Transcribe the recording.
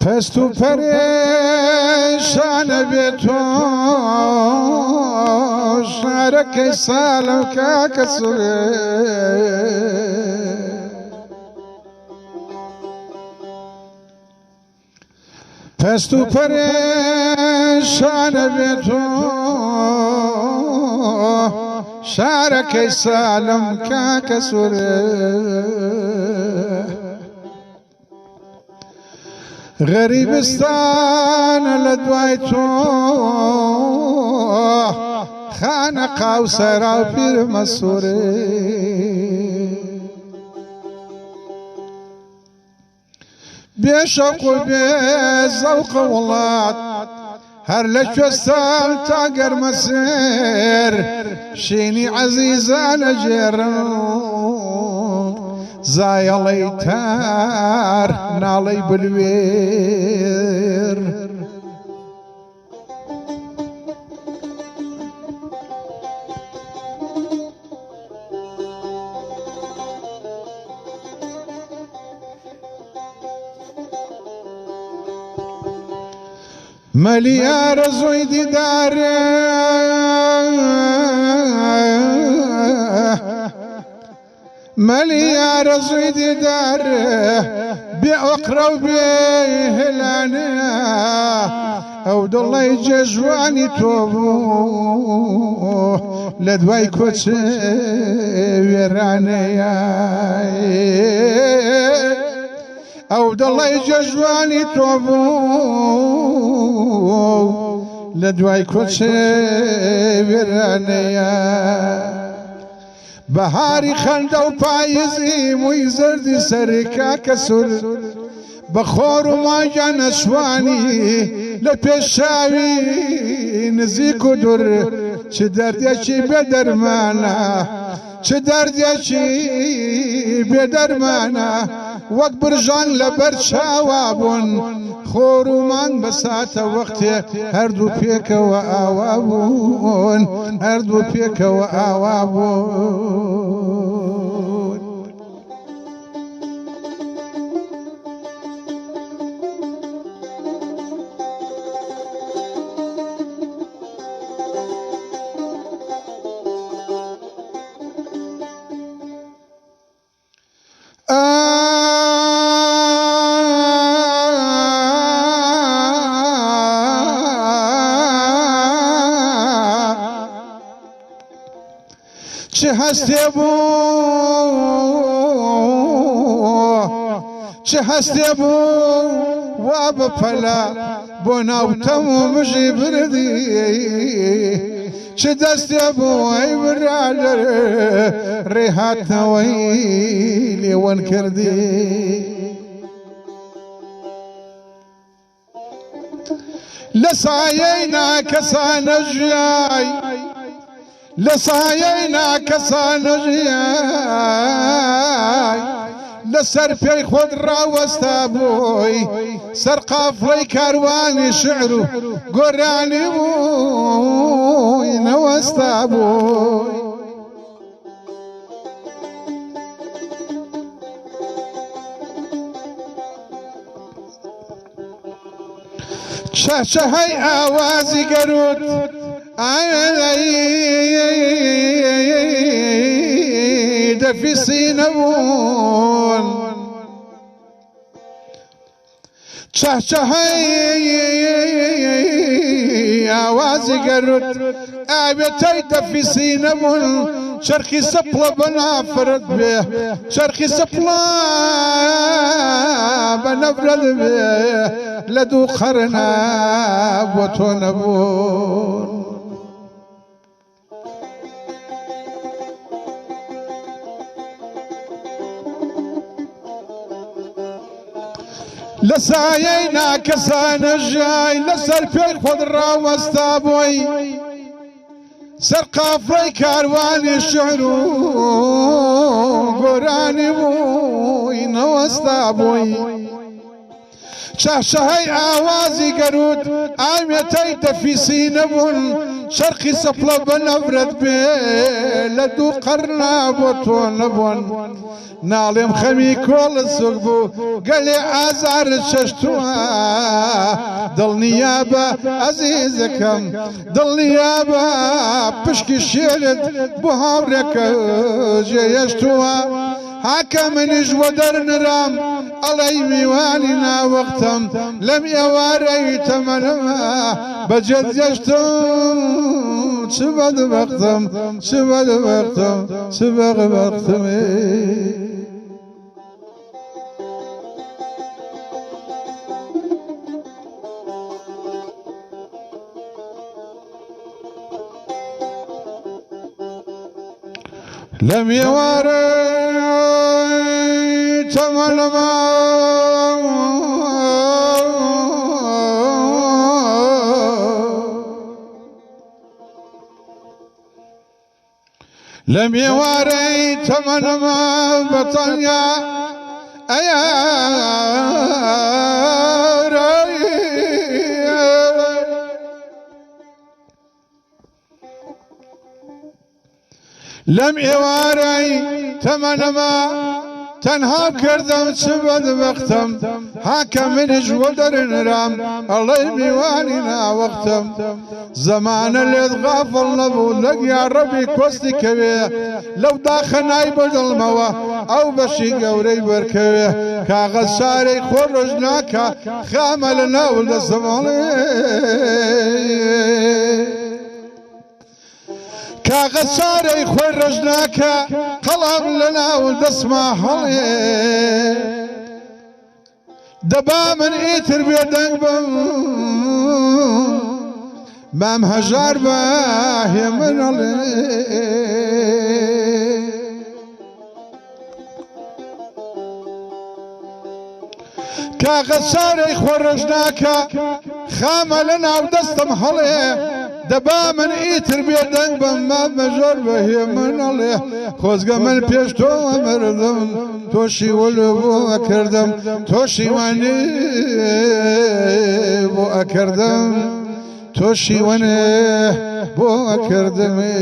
پست و پریشان بی تو شارکی سالم که کسوره پست و پریشان بی تو شارکی سالم که کسوره غریبستان لدوای تو خانقا و سرا پیر مسوره بی شوق و بی ذوق ولات هر لشوستان تا گرمسیر شینی عزیزان جرن زایلی تار نالی بلویر ملیار زوی دیدار ملیار زوی دیدار بی اقرا و بی هلانه او دڵی جێژوانی تۆ بوو لە دوای کۆچە وێرانەیە ئەو دڵی جێژوانی تۆ بوو لە دوای کۆچە وێرانەیە بەهاری خەندە و پاییزی مووی زەردی سەرکا کەسور بەخۆر و ماجە نەشوانی لە پێشاوی نزیک و دوور چ دەردێکی بێدەرمانە چ دەردێکی بێدەرمانە وەک برژان لەبەر چاوا بوون خۆر و مانگ بەساتە وەختێ هەردوو پێکەوە ئاوا بوون هەردوو پێکەوە ئاوا بوون چه هستی بو و بپلا بۆ ناوتەم و مژی بردی چه دەستی بۆ ئەی برادەر ڕێهاتنەوەی لێوەن کردی لە سایەی ناکەسانە ژیای لە سایەی ناکەسانە ژیای لەسەر پێی خۆت ڕاوەستا بووی سەر قافڵەی کاروانی شعر و گۆرانی بووی نەوەستا بووی چەهچەهەی ئاوازی گەروت دەفیسی نەبوون چەهچەهەی ئاوازی گەروت ئاوێتەی دەفیسی نەبوون چرخی سپڵە بە نافرەت بێ چرخی سپڵە بە نەفرەت بێ لە دوو قەرنە بۆ تۆ نەبوون لە سایەی ناکەسانە ژیای لەسەر پێی خۆت ڕاوەستا بووی سەر قافڵەی کاروانی شعر و گۆرانی بووی نەوەستا بووی چەهچەهەی ئاوازی گەروت ئاوێتەی دەفیسی نەبوون شرقي سفلة بنفرد بي لدو قرنا بوتون لبون ناڵێم خەمی کۆڵە سوک بوو گەلێ ئازارت شەشتووە دڵنیا بە ئەزیزەکەم دڵنیا بە پشکی شێرت بۆ هاوڕێکە جێهێشتووە هاکە منیش وە دەرنرام ئەڵەی میوانی ناوەختم لەم ئێوارەی تەمەنەمە بەجێت گەشتم چ بەدبەختم چ بەدبەختم چ بەدبەختمێ لم يواري تمنما لم يواري تمنما بطنيا أيا لم ئێوارەی تەمەنەما تەنها کردم چ بەدبەختم هاکە منیش وە دەرنرام ئەڵەی میوانی ناوەختم زەمانە لێت غافڵ نەبوو لەک یا ڕەبی کۆستی کەوێ لەو داخەنای بەدڵمەوە ئەو بەشی گەورەی وەرکەوێ کاغەز شارەی خۆ ڕۆژ ناکە خامە لە ناو دەستەمەڵێ کاغەز شارەی خۆی ڕۆژ ناکە قەڵام لە ناو دەستما هەڵێ دەبا من ئیتر بێدەنگ بم مام هەژار بە هێ من هەڵێ کاغەز شارەی خۆی ڕۆژ ناکە خامە لە ناو دەستم هەڵێ دەبا من ئیتر بێدەنگ بم مامە زۆر بەهێ من ئەڵێ خۆزگە من پێش تۆوە مردم تۆشی وەلو بۆ ئەکردم تۆشی وانێ بۆ ئەکردم تۆشی وەنێ بۆ ئەکردمێ